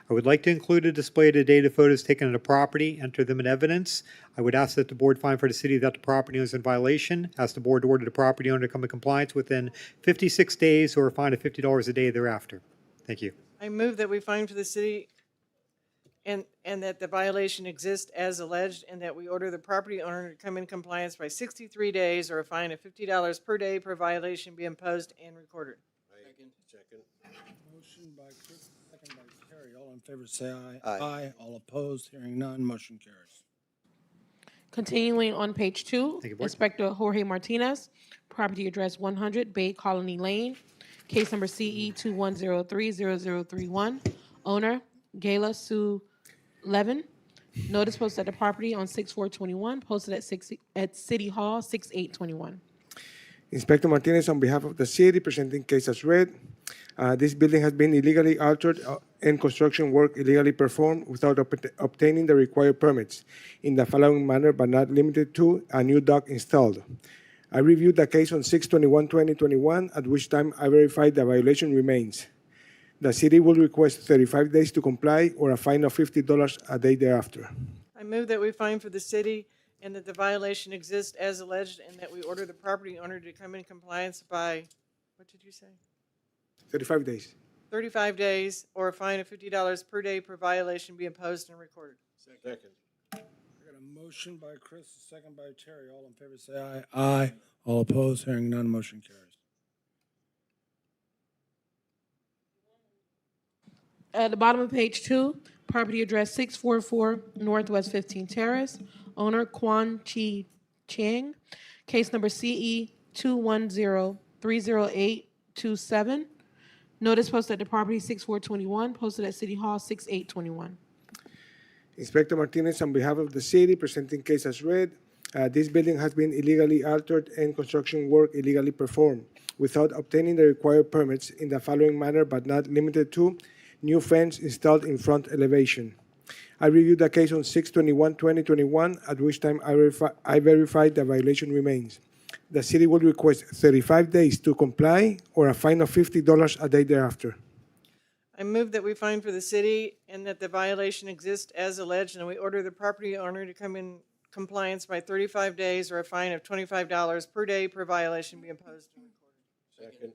Speaker 8: I would like to include a display of the data photos taken of the property, enter them in evidence. I would ask that the board find for the city that the property is in violation. Ask the board to order the property owner to come in compliance within 56 days or a fine of $50 a day thereafter. Thank you.
Speaker 11: I move that we find for the city and that the violation exists as alleged, and that we order the property owner to come in compliance by 63 days or a fine of $50 per day per violation be imposed and recorded.
Speaker 16: Second.
Speaker 2: Motion by Chris, second by Terry. All in favor, say aye.
Speaker 3: Aye.
Speaker 2: All opposed, hearing none, motion carries.
Speaker 1: Continuing on page 2,
Speaker 8: Thank you, Board.
Speaker 1: Inspector Jorge Martinez, property address 100 Bay Colony Lane, case number CE 21030031. Owner Gayla Sue Levin. Notice posted at the property on 6/4/21. Posted at City Hall 6/8/21.
Speaker 19: Inspector Martinez, on behalf of the city, presenting case as read. This building has been illegally altered and construction work illegally performed without obtaining the required permits in the following manner, but not limited to: a new dock installed. I reviewed the case on 6/21/2021, at which time I verified the violation remains. The city will request 35 days to comply or a fine of $50 a day thereafter.
Speaker 11: I move that we fine for the city and that the violation exists as alleged and that we order the property owner to come in compliance by, what did you say?
Speaker 19: 35 days.
Speaker 11: 35 days or a fine of $50 per day per violation be imposed and recorded.
Speaker 16: Second.
Speaker 2: I got a motion by Chris, a second by Terry. All in favor, say aye. Aye. All opposed, hearing none, motion carries.
Speaker 1: At the bottom of page 2, property address 644 Northwest 15 Terrace, owner Quan Chi Chang, case number CE 210-30827. Notice posted at the property 6421, posted at City Hall 6821.
Speaker 19: Inspector Martinez, on behalf of the city, presenting case as read. This building has been illegally altered and construction work illegally performed without obtaining the required permits in the following manner, but not limited to: new fence installed in front elevation. I reviewed the case on 6/21/2021, at which time I verified the violation remains. The city will request 35 days to comply or a fine of $50 a day thereafter.
Speaker 11: I move that we fine for the city and that the violation exists as alleged and we order the property owner to come in compliance by 35 days or a fine of $25 per day per violation be imposed and recorded.
Speaker 16: Second.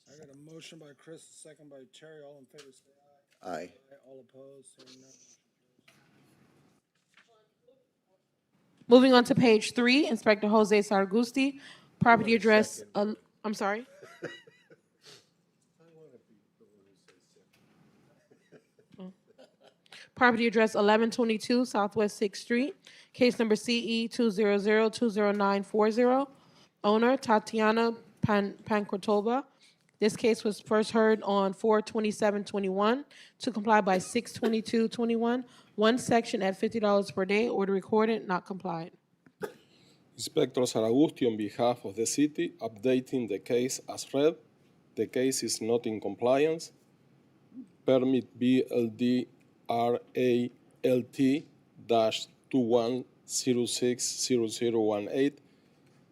Speaker 2: I got a motion by Chris, a second by Terry. All in favor, say aye.
Speaker 3: Aye.
Speaker 2: All opposed, hearing none.
Speaker 1: Moving on to page 3, Inspector Jose Saragusti, property address, I'm sorry? Property address 1122 Southwest 6th Street, case number CE 200-20940. Owner Tatiana Pankratova. This case was first heard on 4/27/21 to comply by 6/22/21. One section at $50 per day, order recorded, not complied.
Speaker 7: Inspector Saragusti, on behalf of the city, updating the case as read. The case is not in compliance. Permit BLDRALT-21060018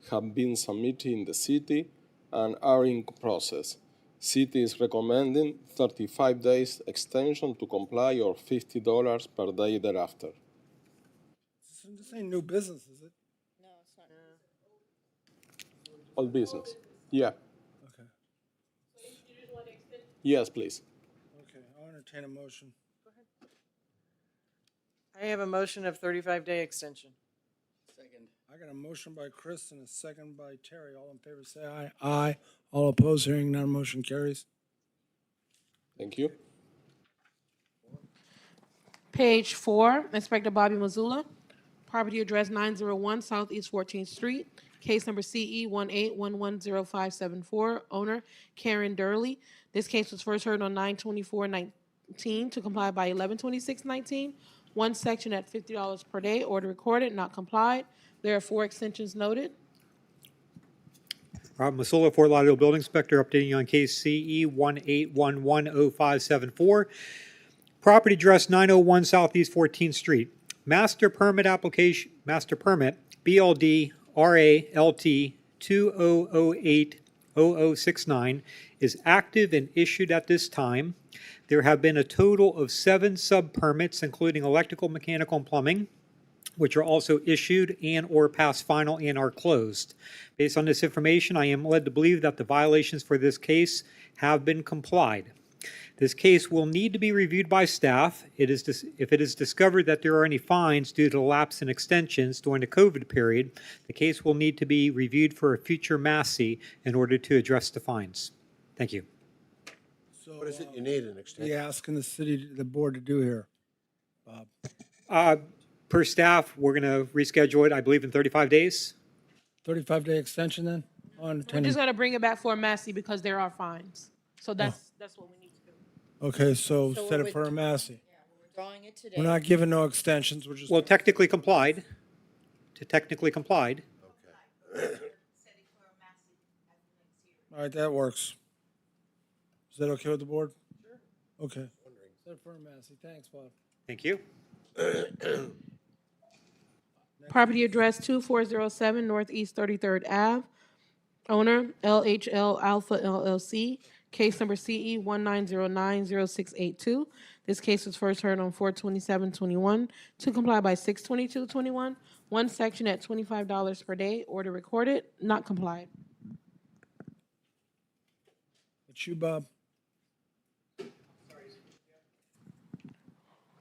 Speaker 7: have been submitted in the city and are in process. City is recommending 35 days extension to comply or $50 per day thereafter.
Speaker 2: This ain't new business, is it?
Speaker 18: No, it's not.
Speaker 7: All business. Yeah.
Speaker 2: Okay.
Speaker 7: Yes, please.
Speaker 2: Okay, I'll entertain a motion.
Speaker 11: I have a motion of 35-day extension.
Speaker 16: Second.
Speaker 2: I got a motion by Chris and a second by Terry. All in favor, say aye. Aye. All opposed, hearing none, motion carries.
Speaker 7: Thank you.
Speaker 1: Page 4, Inspector Bobby Mazzula, property address 901 Southeast 14th Street, case number CE 181105574, owner Karen Durley. This case was first heard on 9/24/19 to comply by 11/26/19. One section at $50 per day, order recorded, not complied. There are 4 extensions noted.
Speaker 8: Masola, Fort Lauderdale Building Inspector, updating you on case CE 181105574. Property address 901 Southeast 14th Street. Master permit BLD RALT 2008-0069 is active and issued at this time. There have been a total of 7 sub-permits, including electrical, mechanical, and plumbing, which are also issued and or past final and are closed. Based on this information, I am led to believe that the violations for this case have been complied. This case will need to be reviewed by staff. If it is discovered that there are any fines due to lapse in extensions during the COVID period, the case will need to be reviewed for a future MASI in order to address the fines. Thank you.
Speaker 2: So,
Speaker 16: What is it you need, an extension?
Speaker 2: you asking the board to do here, Bob?
Speaker 8: Per staff, we're going to reschedule it, I believe, in 35 days.
Speaker 2: 35-day extension then?
Speaker 1: We're just going to bring it back for a Massey because there are fines. So that's what we need to do.
Speaker 2: Okay, so
Speaker 18: So
Speaker 2: set
Speaker 18: we're
Speaker 2: it for a Massey.
Speaker 18: We're drawing it today.
Speaker 2: We're not giving no extensions, we're just.
Speaker 8: Well, technically complied. Technically complied.
Speaker 2: All right, that works. Is that okay with the board? Sure. Okay. Set it for a Massey. Thanks, Bob.
Speaker 8: Thank you.
Speaker 1: Property address 2407 Northeast 33rd Ave. Owner, LHL Alpha LLC, case number CE 19090682. This case was first heard on 4/27/21 to comply by 6/22/21. One section at $25 per day. Order recorded, not complied.
Speaker 2: It's you, Bob.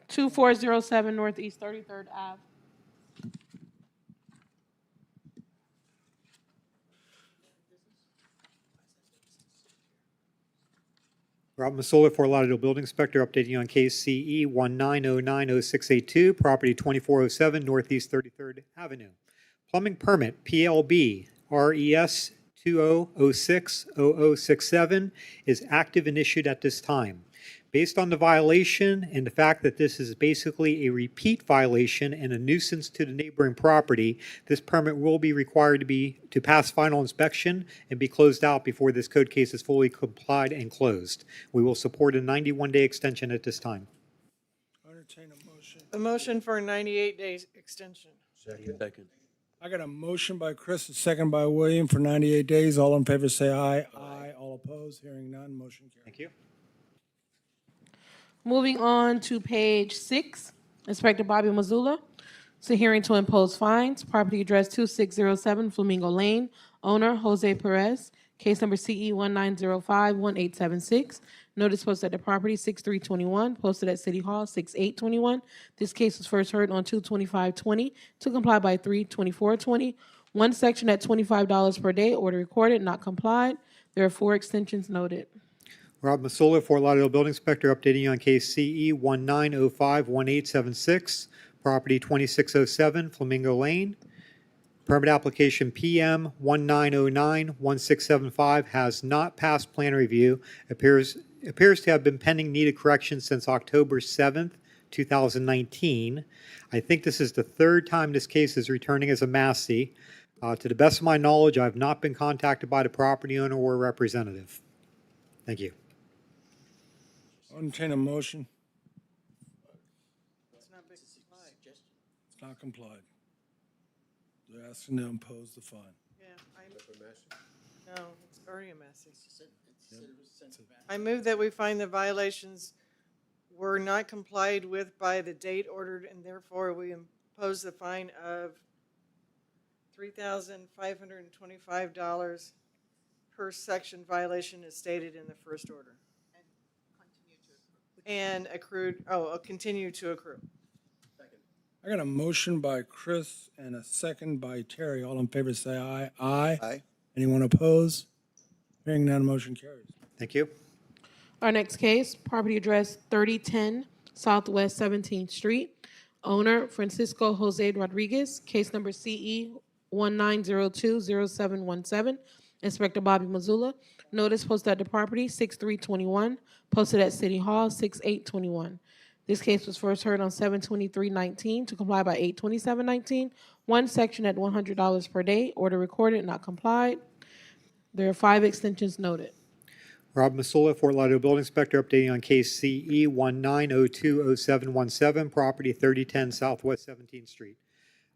Speaker 1: 2407 Northeast 33rd Ave.
Speaker 8: Rob Masola for Lauderdale Building Inspector, updating you on case CE 19090682, property 2407 Northeast 33rd Avenue. Plumbing permit, PLB, RES 2006-0067 is active and issued at this time. Based on the violation and the fact that this is basically a repeat violation and a nuisance to the neighboring property, this permit will be required to pass final inspection and be closed out before this code case is fully complied and closed. We will support a 91-day extension at this time.
Speaker 2: Entertain a motion.
Speaker 11: A motion for a 98-day extension.
Speaker 16: Second.
Speaker 2: I got a motion by Chris, a second by William for 98 days. All in favor say aye. Aye. All opposed, hearing none, motion carries.
Speaker 8: Thank you.
Speaker 1: Moving on to page 6, Inspector Bobby Mazzullo. It's a hearing to impose fines. Property address 2607 Flamingo Lane. Owner Jose Perez. Case number CE 19051876. Notice posted at the property 6321. Posted at City Hall 6821. This case was first heard on 2/25/20 to comply by 3/24/20. One section at $25 per day. Order recorded, not complied. There are 4 extensions noted.
Speaker 8: Rob Masola for Lauderdale Building Inspector, updating you on case CE 19051876, property 2607 Flamingo Lane. Permit application PM 19091675 has not passed plan review. Appears to have been pending needed correction since October 7th, 2019. I think this is the 3rd time this case is returning as a Massey. To the best of my knowledge, I have not been contacted by the property owner or representative. Thank you.
Speaker 2: Entertain a motion.
Speaker 11: It's not been complied.
Speaker 2: It's not complied. They're asking to impose the fine.
Speaker 11: Yeah, no, it's already a mess. I move that we find the violations were not complied with by the date ordered, and therefore we impose the fine of $3,525 per section violation as stated in the first order. And continue to accrue.
Speaker 2: I got a motion by Chris and a second by Terry. All in favor say aye. Aye.
Speaker 5: Aye.
Speaker 2: Anyone opposed? Hearing none, motion carries.
Speaker 8: Thank you.
Speaker 1: Our next case, property address 3010 Southwest 17th Street. Owner Francisco Jose Rodriguez. Case number CE 19020717. Inspector Bobby Mazzullo. Notice posted at the property 6321. Posted at City Hall 6821. This case was first heard on 7/23/19 to comply by 8/27/19. One section at $100 per day. Order recorded, not complied. There are 5 extensions noted.
Speaker 8: Rob Masola, Fort Lauderdale Building Inspector, updating on case CE 19020717, property 3010 Southwest 17th Street.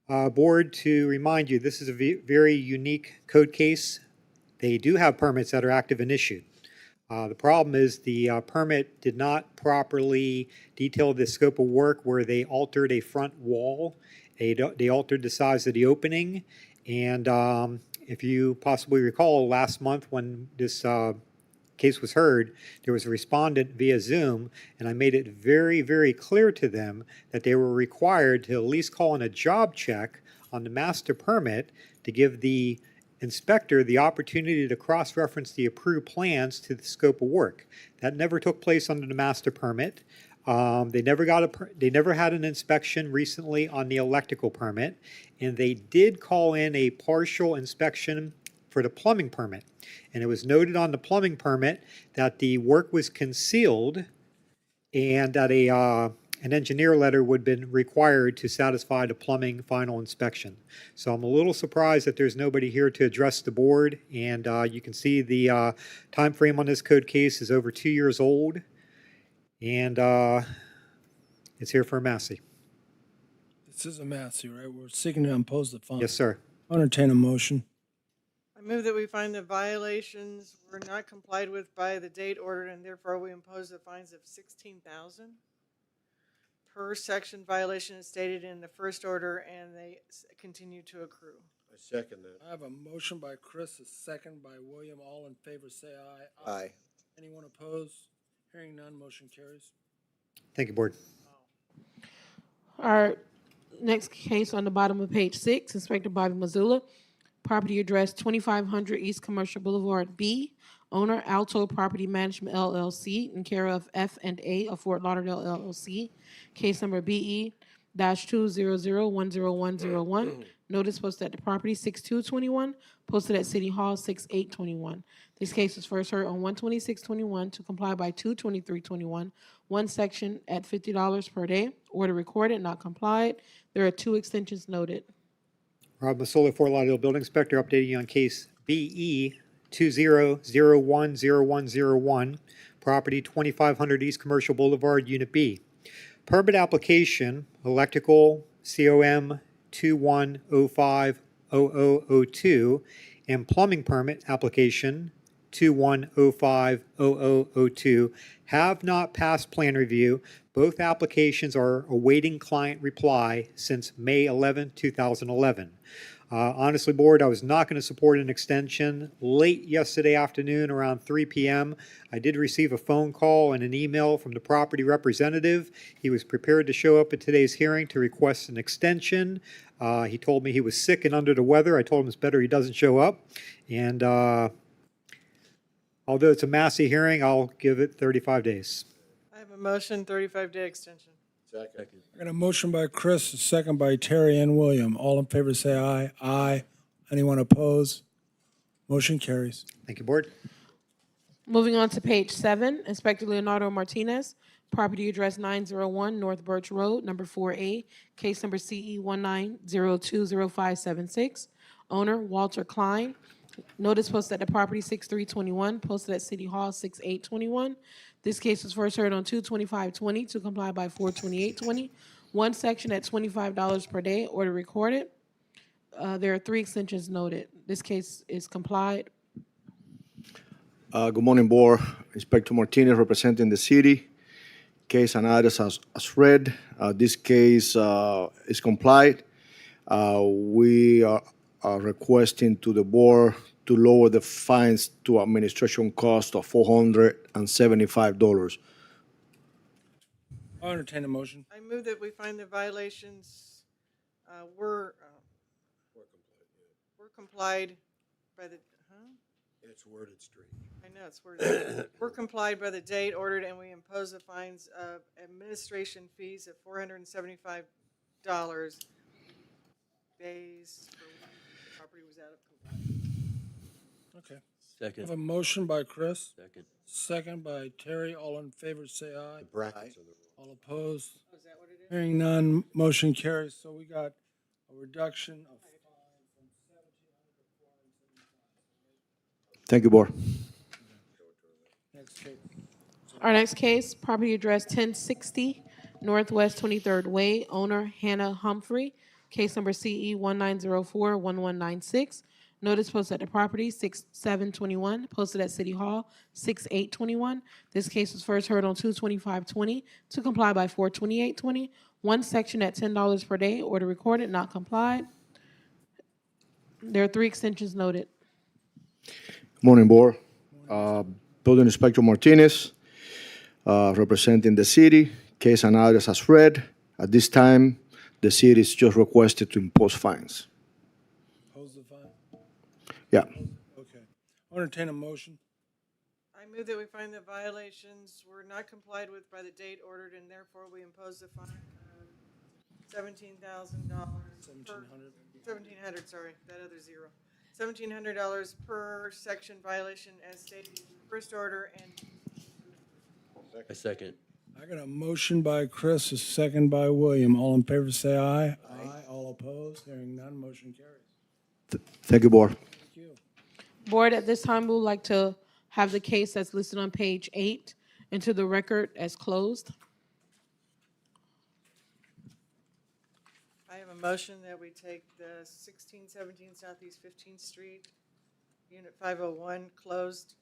Speaker 8: Board, to remind you, this is a very unique code case. They do have permits that are active and issued. The problem is the permit did not properly detail the scope of work where they altered a front wall. They altered the size of the opening. And if you possibly recall, last month when this case was heard, there was a respondent via Zoom, and I made it very, very clear to them that they were required to at least call in a job check on the master permit to give the inspector the opportunity to cross-reference the approved plans to the scope of work. That never took place under the master permit. They never had an inspection recently on the electrical permit, and they did call in a partial inspection for the plumbing permit. And it was noted on the plumbing permit that the work was concealed and that an engineer letter would have been required to satisfy the plumbing final inspection. So I'm a little surprised that there's nobody here to address the board. And you can see the time frame on this code case is over 2 years old. And it's here for a Massey.
Speaker 2: This is a Massey, right? We're seeking to impose the fine.
Speaker 8: Yes, sir.
Speaker 2: I'll entertain a motion.
Speaker 11: I move that we find the violations were not complied with by the date ordered, and therefore we impose the fines of $16,000 per section violation as stated in the first order, and they continue to accrue.
Speaker 16: I second that.
Speaker 2: I have a motion by Chris, a second by William. All in favor, say aye.
Speaker 3: Aye.
Speaker 2: Anyone opposed? Hearing none, motion carries.
Speaker 8: Thank you, Board.
Speaker 1: Our next case on the bottom of page 6, Inspector Bobby Mazzullo. Property address 2500 East Commercial Boulevard B. Owner Alto Property Management LLC in care of F&A of Fort Lauderdale LLC. Case number BE-200100101. Notice posted at the property 6/2/21, posted at City Hall 6/8/21. This case was first heard on 1/26/21 to comply by 2/23/21. One section at $50 per day. Order recorded, not complied. There are 2 extensions noted.
Speaker 8: Rob Masola, Fort Lauderdale Building Inspector, updating you on case BE 200010101, property 2500 East Commercial Boulevard, Unit B. Permit application, electrical COM 21050002, and plumbing permit application 21050002 have not passed plan review. Both applications are awaiting client reply since May 11, 2011. Honestly, Board, I was not going to support an extension. Late yesterday afternoon, around 3 p.m., I did receive a phone call and an email from the property representative. He was prepared to show up at today's hearing to request an extension. He told me he was sick and under the weather. I told him it's better he doesn't show up. And although it's a massey hearing, I'll give it 35 days.
Speaker 11: I have a motion, 35-day extension.
Speaker 16: Second.
Speaker 2: I got a motion by Chris, a second by Terry and William. All in favor, say aye. Aye. Anyone opposed? Motion carries.
Speaker 8: Thank you, Board.
Speaker 1: Moving on to page 7, Inspector Leonardo Martinez, property address 901 North Birch Road, number 4A, case number CE 19020576. Owner Walter Klein. Notice posted at the property 6/3/21, posted at City Hall 6/8/21. This case was first heard on 2/25/20 to comply by 4/28/20. One section at $25 per day. Order recorded. There are 3 extensions noted. This case is complied.
Speaker 3: Good morning, Board. Inspector Martinez representing the city. Case and address as read. This case is complied. We are requesting to the Board to lower the fines to administration cost of $475.
Speaker 2: I'll entertain a motion.
Speaker 11: I move that we find the violations were complied by the,
Speaker 16: It's worded straight.
Speaker 11: I know, it's worded. Were complied by the date ordered, and we impose the fines of administration fees of $475 days for when the property was out of compliance.
Speaker 2: Okay. I
Speaker 16: Second.
Speaker 2: have a motion by Chris,
Speaker 16: Second.
Speaker 2: second by Terry. All in favor, say aye.
Speaker 16: The brackets are the
Speaker 2: All opposed?
Speaker 11: Oh, is that what it is?
Speaker 2: Hearing none, motion carries. So we got a reduction of fine from 1,700 to
Speaker 3: Thank you, Board.
Speaker 2: next case.
Speaker 1: Our next case, property address 1060 Northwest 23rd Way, owner Hannah Humphrey, case number CE 19041196. Notice posted at the property 6/7/21, posted at City Hall 6/8/21. This case was first heard on 2/25/20 to comply by 4/28/20. One section at $10 per day. Order recorded, not complied. There are 3 extensions noted.
Speaker 3: Good morning, Board. Building Inspector Martinez, representing the city. Case and address as read. At this time, the city is just requested to impose fines.
Speaker 2: Pose the fine.
Speaker 3: Yeah.
Speaker 2: Okay. I'll entertain a motion.
Speaker 11: I move that we find that violations were not complied with by the date ordered, and therefore we impose the fine of $17,000. $1,700, sorry, that other zero. $1,700 per section violation as stated in the first order, and
Speaker 16: I second.
Speaker 2: I got a motion by Chris, a second by William. All in favor, say aye. Aye. All opposed? Hearing none, motion carries.
Speaker 3: Thank you, Board.
Speaker 2: Thank you.
Speaker 1: Board, at this time, we would like to have the case that's listed on page 8 into the record as closed.
Speaker 11: I have a motion that we take the 1617 Southeast 15th Street Unit 501 closed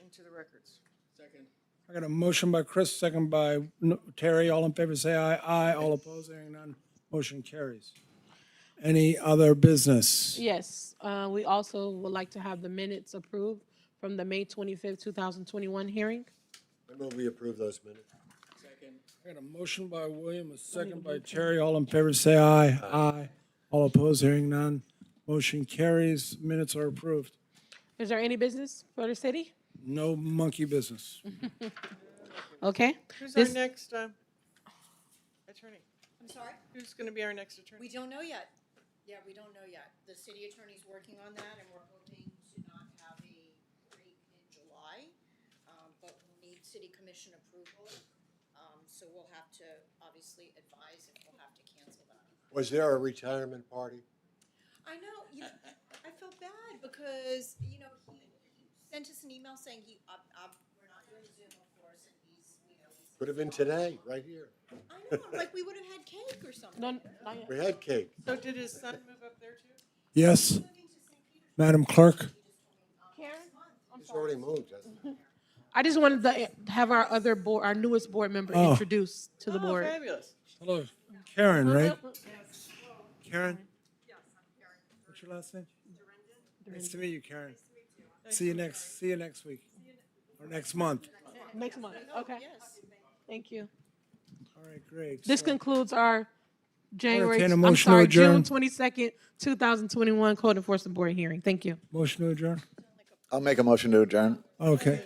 Speaker 11: into the records.
Speaker 2: I got a motion by Chris, second by Terry. All in favor, say aye. Aye. All opposed, hearing none. Motion carries. Any other business?
Speaker 1: Yes, we also would like to have the minutes approved from the May 25th, 2021 hearing.
Speaker 16: I move we approve those minutes.
Speaker 2: I got a motion by William, a second by Terry. All in favor, say aye. Aye. All opposed, hearing none. Motion carries. Minutes are approved.
Speaker 1: Is there any business for the city?
Speaker 2: No monkey business.
Speaker 1: Okay.
Speaker 11: Who's
Speaker 1: This-
Speaker 11: our next attorney?
Speaker 18: I'm sorry?
Speaker 11: Who's going to be our next attorney?
Speaker 18: We don't know yet. Yeah, we don't know yet. The city attorney's working on that, and we're hoping to not have a break in July. But we'll need city commission approval. So we'll have to obviously advise if we'll have to cancel that.
Speaker 16: Was there a retirement party?
Speaker 18: I know, I felt bad because, he sent us an email saying we're not doing Zoom, of course, and he's.
Speaker 16: Could have been today, right here.
Speaker 18: I know, like we would have had cake or something.
Speaker 1: No, not yet.
Speaker 16: We had cake.
Speaker 11: So did his son move up there too?
Speaker 2: Yes, Madam Clerk?
Speaker 1: Karen?
Speaker 16: He's already moved, hasn't he?
Speaker 1: I just wanted to have our other board, our newest board member
Speaker 2: Oh.
Speaker 1: introduced to the
Speaker 11: Oh,
Speaker 1: board.
Speaker 11: fabulous.
Speaker 2: Hello, Karen, right? Karen? What's your last name? Nice to meet you, Karen. See you next week, or next month.
Speaker 1: Next month, okay.
Speaker 18: Yes.
Speaker 1: Thank you.
Speaker 2: All right, great.
Speaker 1: This
Speaker 2: So-
Speaker 1: concludes our January,
Speaker 2: Entertain a
Speaker 1: I'm
Speaker 2: motion to
Speaker 1: sorry,
Speaker 2: adjourn.
Speaker 1: June 22nd, 2021 Code Enforcement Board hearing. Thank you.
Speaker 2: Motion to adjourn?
Speaker 5: I'll make a motion to adjourn.
Speaker 2: Okay.